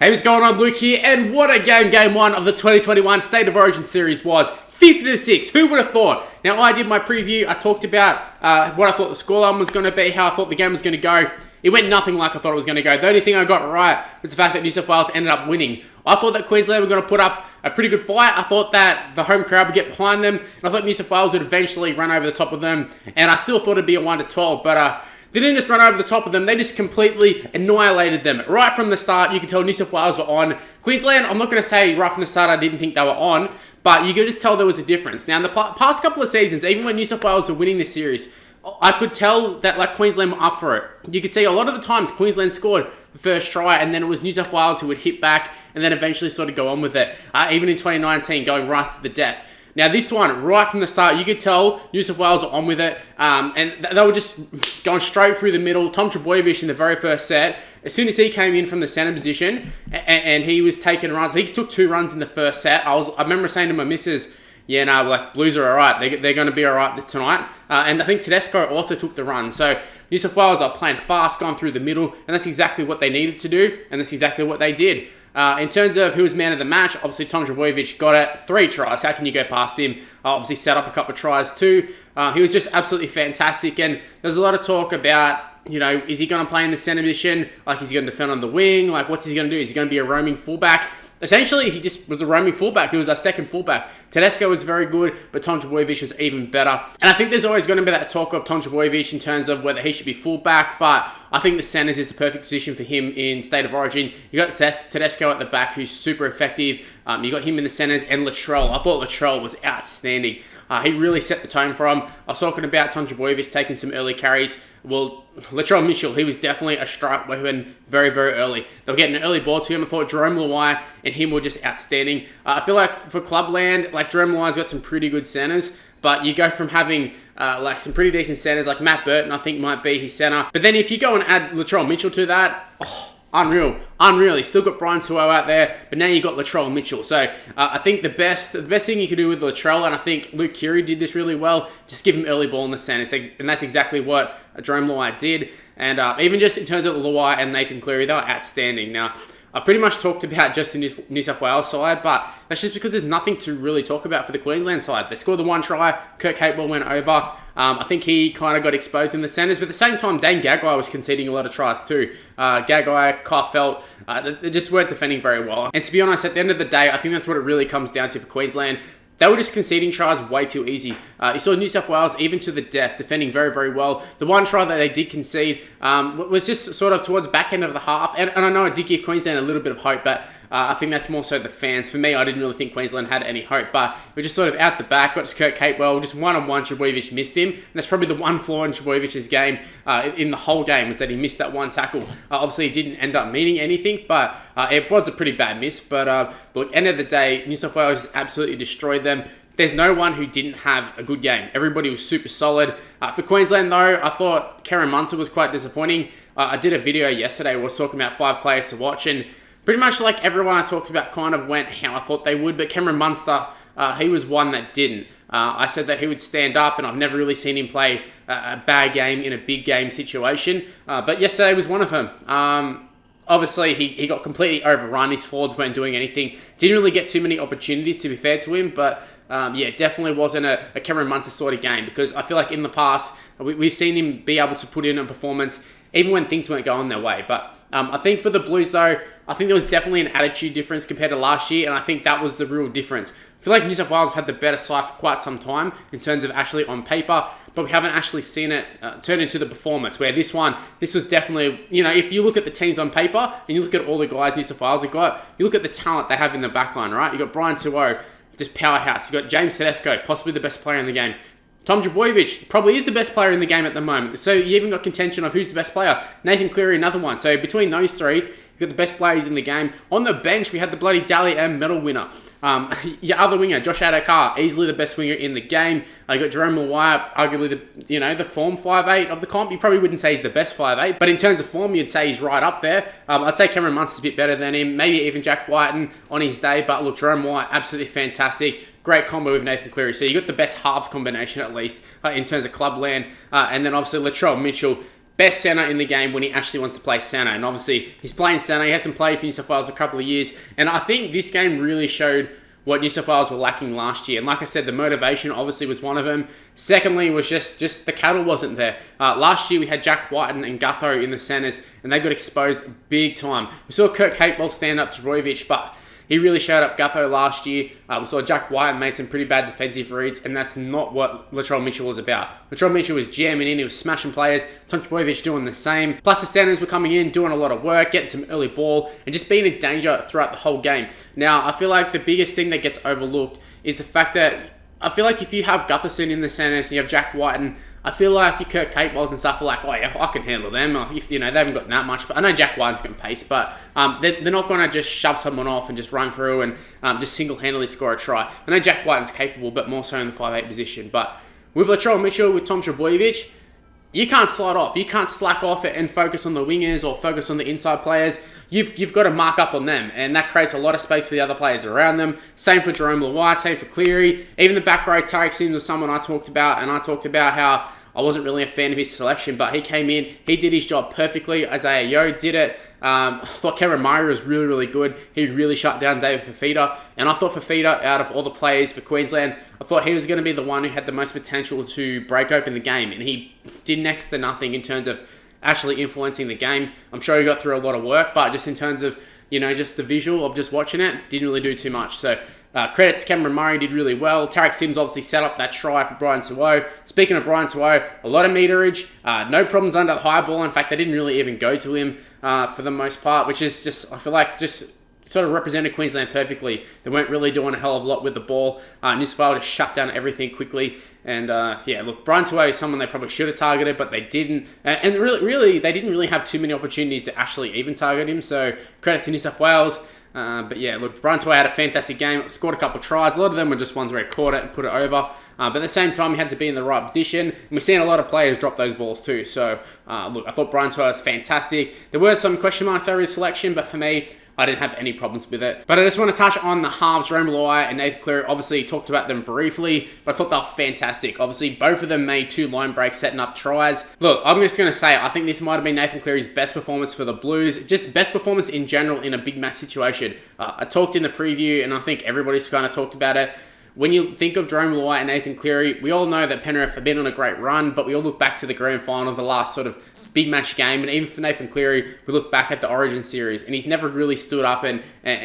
Hey, what's going on? Luke here, and what a game 1 of the 2021 State of Origin series was. 50-6, who would have thought? Now, I did my preview, I talked about what I thought the scoreline was going to be, how I thought the game was going to go. It went nothing like I thought it was going to go. The only thing I got right was the fact that New South Wales ended up winning. I thought that Queensland were going to put up a pretty good fight. I thought that the home crowd would get behind them, and I thought New South Wales would eventually run over the top of them, and I still thought it'd be a 1-12, but they didn't just run over the top of them, they just completely annihilated them. Right from the start, you could tell New South Wales were on. Queensland, I'm not going to say right from the start I didn't think they were on, but you could just tell there was a difference. Now, in the past couple of seasons, even when New South Wales were winning this series, I could tell that Queensland were up for it. You could see a lot of the times Queensland scored the first try, and then it was New South Wales who would hit back and then eventually sort of go on with it. Even in 2019, going right to the death. Now, this one, right from the start, you could tell New South Wales are on with it, and they were just going straight through the middle. Tom Trbojevic in the very first set, as soon as he came in from the centre position, and he was taking runs, he took 2 runs in the first set. I remember saying to my missus, yeah, no, like, Blues are all right. They're going to be all right tonight. And I think Tedesco also took the run. So New South Wales are playing fast, going through the middle, and that's exactly what they needed to do, and that's exactly what they did. In terms of who was man of the match, obviously Tom Trbojevic got it. 3 tries. How can you go past him? Obviously set up a couple of tries too. He was just absolutely fantastic. And there's a lot of talk about, you know, is he going to play in the centre position? Like, is he going to defend on the wing? Like, what's he going to do? Is he going to be a roaming fullback? Essentially, he just was a roaming fullback. He was our second fullback. Tedesco was very good, but Tom Trbojevic was even better. And I think there's always going to be that talk of Tom Trbojevic in terms of whether he should be fullback, but I think the centres is the perfect position for him in State of Origin. You got Tedesco at the back, who's super effective. You got him in the centres, and Latrell. I thought Latrell was outstanding. He really set the tone for him. I was talking about Tom Trbojevic taking some early carries. Well, Latrell Mitchell, he was definitely a strike weapon very, very early. They were getting an early ball to him. I thought Jerome Luai and him were just outstanding. I feel like for Clubland, like, Jerome Luai's got some pretty good centres, but you go from having like some pretty decent centres, like Matt Burton, I think might be his centre. But then if you go and add Latrell Mitchell to that, unreal. He's still got Brian Tuo out there, but now you've got Latrell Mitchell. So I think the best thing you could do with Latrell, and I think Luke Cleary did this really well, just give him early ball in the centre. And that's exactly what Jerome Luai did. And even just in terms of Luai and Nathan Cleary, they were outstanding. Now, I pretty much talked about just the New South Wales side, but that's just because there's nothing to really talk about for the Queensland side. They scored the 1 try, Kurt Capewell went over. I think he kind of got exposed in the centres, but at the same time, Dane Gagai was conceding a lot of tries too. Gagai, Carfelt, they just weren't defending very well. And to be honest, at the end of the day, I think that's what it really comes down to for Queensland. They were just conceding tries way too easy. You saw New South Wales, even to the death, defending very, very well. The 1 try that they did concede was just sort of towards back end of the half. And I know it did give Queensland a little bit of hope, but I think that's more so the fans. For me, I didn't really think Queensland had any hope, but we're just sort of out the back, got to Kurt Capewell, just one-on-one, Trbojevic missed him, and that's probably the one flaw in Trebojevic's game in the whole game, was that he missed that 1 tackle. Obviously, it didn't end up meaning anything, but it was a pretty bad miss, but look, end of the day, New South Wales just absolutely destroyed them. There's no one who didn't have a good game. Everybody was super solid. For Queensland, though, I thought Cameron Munster was quite disappointing. I did a video yesterday where I was talking about 5 players to watch, and pretty much like everyone I talked about kind of went how I thought they would, but Cameron Munster, he was one that didn't. I said that he would stand up, and I've never really seen him play a bad game in a big game situation, but yesterday was one of them. Obviously, he got completely overrun. His forwards weren't doing anything. Didn't really get too many opportunities, to be fair to him, but yeah, definitely wasn't a Cameron Munster sort of game, because I feel like in the past, we've seen him be able to put in a performance even when things weren't going their way. But I think for the Blues, though, I think there was definitely an attitude difference compared to last year, and I think that was the real difference. I feel like New South Wales have had the better side for quite some time in terms of actually on paper, but we haven't actually seen it turn into the performance, where this was definitely, you know, if you look at the teams on paper and you look at all the guys New South Wales have got, you look at the talent they have in the backline, right? You got Brian Tuo, just powerhouse. You got James Tedesco, possibly the best player in the game. Tom Trbojevic probably is the best player in the game at the moment. So you even got contention of who's the best player. Nathan Cleary, another one. So between those 3, you've got the best players in the game. On the bench, we had the bloody Dally M medal winner. Your other winger, Josh Adokar, easily the best winger in the game. You got Jerome Luai, arguably the form 5'8" of the comp. You probably wouldn't say he's the best 5'8", but in terms of form, you'd say he's right up there. I'd say Cameron Munster's a bit better than him. Maybe even Jack Whiten on his day. But look, Jerome Luai, absolutely fantastic. Great combo with Nathan Cleary. So you got the best halves combination, at least, in terms of Clubland. And then obviously Latrell Mitchell, best centre in the game when he actually wants to play centre. And obviously, he's playing centre. He hasn't played for New South Wales a couple of years. And I think this game really showed what New South Wales were lacking last year. And like I said, the motivation obviously was one of them. Secondly, was just the cattle wasn't there. Last year, we had Jack Whiten and Gutho in the centres, and they got exposed big time. We saw Kurt Capewell stand up to Trbojevic, but he really showed up Gutho last year. We saw Jack White made some pretty bad defensive reads, and that's not what Latrell Mitchell was about. Latrell Mitchell was jamming in, he was smashing players. Tom Trbojevic doing the same. Plus the centers were coming in, doing a lot of work, getting some early ball, and just being in danger throughout the whole game. Now, I feel like the biggest thing that gets overlooked is the fact that I feel like if you have Gutherson in the centers and you have Jack White, and I feel like your Kurt Capewells and stuff are like, oh yeah, I can handle them. If they haven't got that much, but I know Jack White's got pace, but they're not going to just shove someone off and just run through and just single-handedly score a try. I know Jack White's capable, but more so in the 5'8" position. But with Latrell Mitchell, with Tom Trbojevic, you can't slide off. You can't slack off and focus on the wingers or focus on the inside players. You've got to mark up on them, and that creates a lot of space for the other players around them. Same for Jerome Luai, same for Cleary. Even the back row, Tarek Sims was someone I talked about, and I talked about how I wasn't really a fan of his selection, but he came in, he did his job perfectly. Isaiah Yeo did it. I thought Cameron Murray was really, really good. He really shut down David Fifita. And I thought Fifita, out of all the players for Queensland, I thought he was going to be the one who had the most potential to break open the game. And he did next to nothing in terms of actually influencing the game. I'm sure he got through a lot of work, but just in terms of, just the visual of just watching it, didn't really do too much. So credit to Cameron Murray, did really well. Tarek Sims obviously set up that try for Brian Tuo. Speaking of Brian Tuo, a lot of meterage, no problems under the high ball. In fact, they didn't really even go to him for the most part, which is just, I feel like, just sort of represented Queensland perfectly. They weren't really doing a hell of a lot with the ball. New South Wales just shut down everything quickly. And look, Brian Tuo is someone they probably should have targeted, but they didn't. And really, they didn't really have too many opportunities to actually even target him. So credit to New South Wales. But yeah, look, Brian Tuo had a fantastic game, scored a couple of tries. A lot of them were just ones where he caught it and put it over. But at the same time, he had to be in the right position. And we're seeing a lot of players drop those balls too. So, look, I thought Brian Tuo was fantastic. There were some question marks over his selection, but for me, I didn't have any problems with it. But I just want to touch on the halves, Jerome Luai and Nathan Cleary. Obviously, talked about them briefly, but I thought they were fantastic. Obviously, both of them made 2 line breaks, setting up tries. Look, I'm just going to say, I think this might have been Nathan Cleary's best performance for the Blues. Just best performance in general in a big match situation. I talked in the preview, and I think everybody's kind of talked about it. When you think of Jerome Luai and Nathan Cleary, we all know that Penrith have been on a great run, but we all look back to the grand final of the last sort of big match game, and even for Nathan Cleary, we look back at the Origin series, and he's never really stood up, and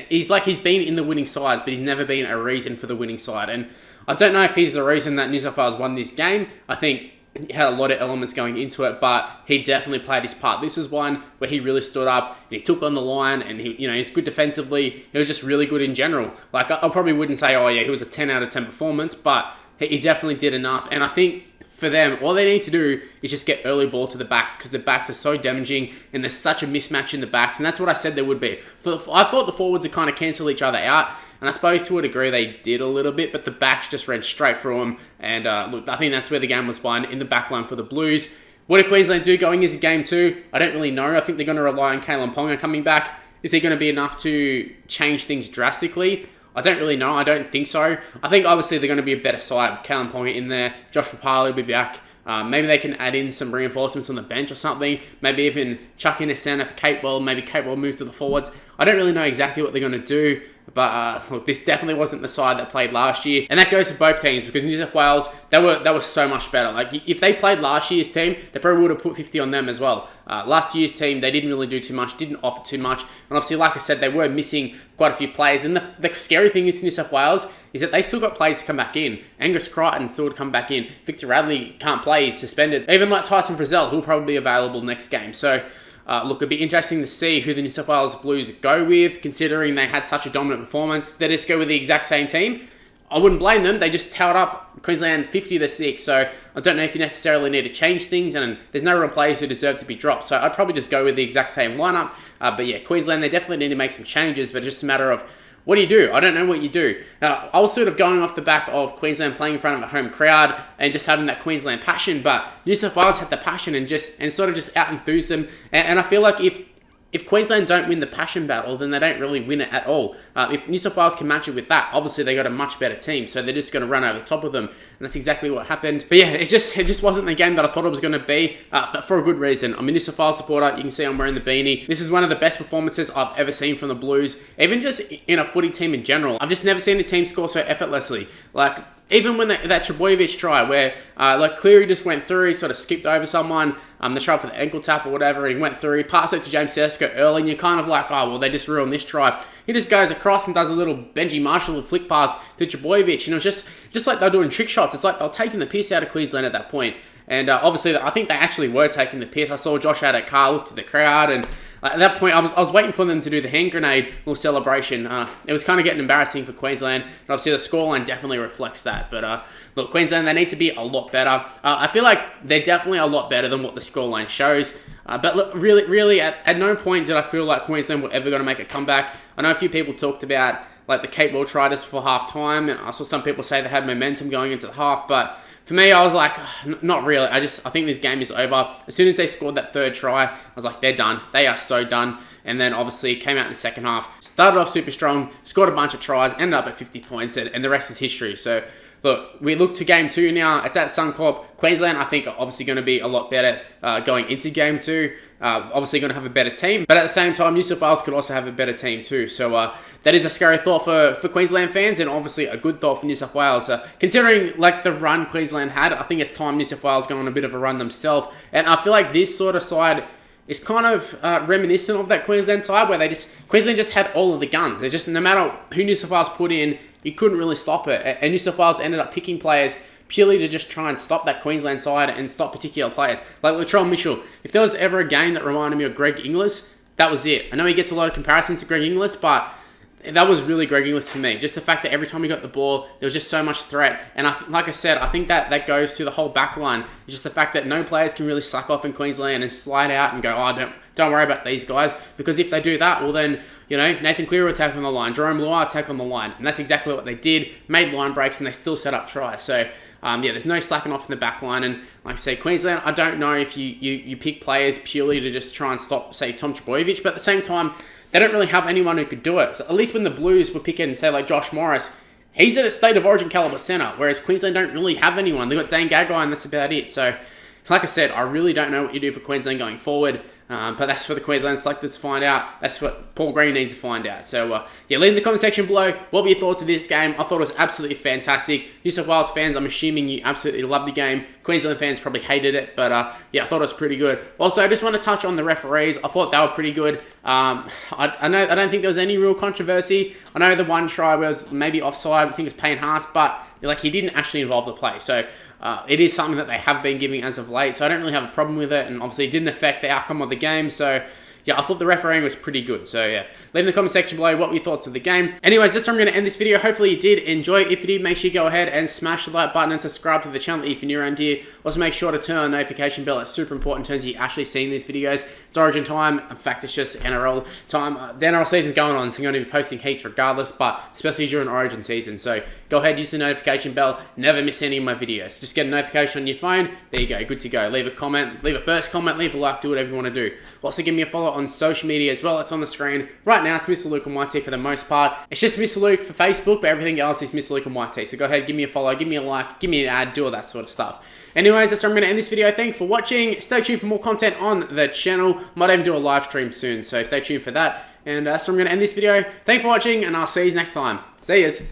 he's been in the winning sides, but he's never been a reason for the winning side. And I don't know if he's the reason that New South Wales won this game. I think he had a lot of elements going into it, but he definitely played his part. This was one where he really stood up and he took on the line, and he's good defensively. He was just really good in general. Like, I probably wouldn't say, oh yeah, he was a 10 out of 10 performance, but he definitely did enough. And I think for them, all they need to do is just get early ball to the backs, because the backs are so damaging and there's such a mismatch in the backs, and that's what I said there would be. I thought the forwards would kind of cancel each other out, and I suppose to a degree they did a little bit, but the backs just ran straight through them. And look, I think that's where the game was won, in the back line for the Blues. What did Queensland do going into game 2? I don't really know. I think they're going to rely on Kalen Ponga coming back. Is he going to be enough to change things drastically? I don't really know. I don't think so. I think obviously they're going to be a better side with Kalen Ponga in there. Josh Papali will be back. Maybe they can add in some reinforcements on the bench or something. Maybe even chuck in a centre for Capewell. Maybe Capewell moves to the forwards. I don't really know exactly what they're going to do. But look, this definitely wasn't the side that played last year. And that goes for both teams, because New South Wales, they were so much better. Like, if they played last year's team, they probably would have put 50 on them as well. Last year's team, they didn't really do too much, didn't offer too much. And obviously, like I said, they were missing quite a few players. And the scary thing is New South Wales is that they still got players to come back in. Angus Crichton still to come back in. Victor Radley can't play, he's suspended. Even like Tyson Frizzell, who'll probably be available next game. So, look, it'd be interesting to see who the New South Wales Blues go with, considering they had such a dominant performance. They just go with the exact same team. I wouldn't blame them. They just towered up Queensland 50-6. So I don't know if you necessarily need to change things, and there's no real players who deserve to be dropped. So I'd probably just go with the exact same lineup. But yeah, Queensland, they definitely need to make some changes, but it's just a matter of, what do you do? I don't know what you do. I was sort of going off the back of Queensland playing in front of a home crowd and just having that Queensland passion, but New South Wales had the passion and sort of just out-enthused them. And I feel like if if Queensland don't win the passion battle, then they don't really win it at all. If New South Wales can match it with that, obviously they got a much better team, so they're just going to run over the top of them, and that's exactly what happened. But yeah, it just wasn't the game that I thought it was going to be, but for a good reason. I'm a New South Wales supporter. You can see I'm wearing the beanie. This is one of the best performances I've ever seen from the Blues, even just in a footy team in general. I've just never seen a team score so effortlessly. Like, even when that Trbojevic try where like Cleary just went through, he sort of skipped over someone, they tried for the ankle tap or whatever, and he went through, he passed it to James Tedesco early, and you're kind of like, oh, well, they just ruined this try. He just goes across and does a little Benji Marshall flick pass to Trbojevic, and it was just like they're doing trick shots. It's like they're taking the piss out of Queensland at that point. And obviously, I think they actually were taking the piss. I saw Josh out at car, looked at the crowd, and at that point, I was waiting for them to do the hand grenade little celebration. It was kind of getting embarrassing for Queensland, and obviously the scoreline definitely reflects that. But look, Queensland, they need to be a lot better. I feel like they're definitely a lot better than what the scoreline shows. But look, really, at no point did I feel like Queensland were ever going to make a comeback. I know a few people talked about like the Cape World tried us for half time, and I saw some people say they had momentum going into the half, but for me, I was like, not really. I think this game is over. As soon as they scored that third try, I was like, they're done. They are so done. And then obviously came out in the second half, started off super strong, scored a bunch of tries, ended up at 50 points, and the rest is history. So look, we look to game 2 now. It's at Suncorp. Queensland, I think, are obviously going to be a lot better going into game 2. Obviously going to have a better team. But at the same time, New South Wales could also have a better team too. So that is a scary thought for Queensland fans, and obviously a good thought for New South Wales. Considering like the run Queensland had, I think it's time New South Wales go on a bit of a run themselves. And I feel like this sort of side is kind of reminiscent of that Queensland side where Queensland just had all of the guns. They just, no matter who New South Wales put in, you couldn't really stop it. And New South Wales ended up picking players purely to just try and stop that Queensland side and stop particular players. Like Latrell Mitchell, if there was ever a game that reminded me of Greg Inglis, that was it. I know he gets a lot of comparisons to Greg Inglis, but that was really Greg Inglis to me. Just the fact that every time he got the ball, there was just so much threat. And like I said, I think that goes to the whole back line. It's just the fact that no players can really suck off in Queensland and slide out and go, oh, don't worry about these guys. Because if they do that, well then, you know, Nathan Cleary will take on the line. Jerome Luai will take on the line. And that's exactly what they did. Made line breaks and they still set up tries. So yeah, there's no slacking off in the back line. And like I say, Queensland, I don't know if you pick players purely to just try and stop, say, Tom Trbojevic. But at the same time, they don't really have anyone who could do it. So at least when the Blues were picking, say, like Josh Morris, he's at a state of origin caliber centre, whereas Queensland don't really have anyone. They've got Dane Gagai, and that's about it. So, like I said, I really don't know what you do for Queensland going forward. But that's for the Queensland selectors to find out. That's what Paul Green needs to find out. So, yeah, leave in the comment section below. What were your thoughts of this game? I thought it was absolutely fantastic. New South Wales fans, I'm assuming you absolutely loved the game. Queensland fans probably hated it. But, yeah, I thought it was pretty good. Also, I just want to touch on the referees. I thought they were pretty good. I don't think there was any real controversy. I know the one try was maybe offside. I think it was Payne Haas. But, like, he didn't actually involve the play. So, it is something that they have been giving as of late, so I don't really have a problem with it, and obviously it didn't affect the outcome of the game, so yeah, I thought the refereeing was pretty good. So yeah, leave in the comment section below what were your thoughts of the game. Anyways, that's where I'm going to end this video. Hopefully you did enjoy it. If you did, make sure you go ahead and smash the like button and subscribe to the channel if you're new around here. Also make sure to turn on the notification bell. It's super important in terms of you actually seeing these videos. It's Origin time. In fact, it's just NRL time. The NRL season's going on, so I'm going to be posting heaps regardless, but especially during Origin season. So go ahead, use the notification bell. Never miss any of my videos. Just get a notification on your phone. There you go. Good to go. Leave a comment. Leave a first comment. Leave a like. Do whatever you want to do. Also give me a follow on social media as well. It's on the screen. Right now, it's Mr. Luke and YT for the most part. It's just Mr. Luke for Facebook, but everything else is Mr. Luke and YT. So go ahead, give me a follow, give me a like, give me an ad, do all that sort of stuff. Anyways, that's where I'm going to end this video. Thanks for watching. Stay tuned for more content on the channel. Might even do a live stream soon, so stay tuned for that. And that's where I'm going to end this video. Thanks for watching, and I'll see you next time. See yous.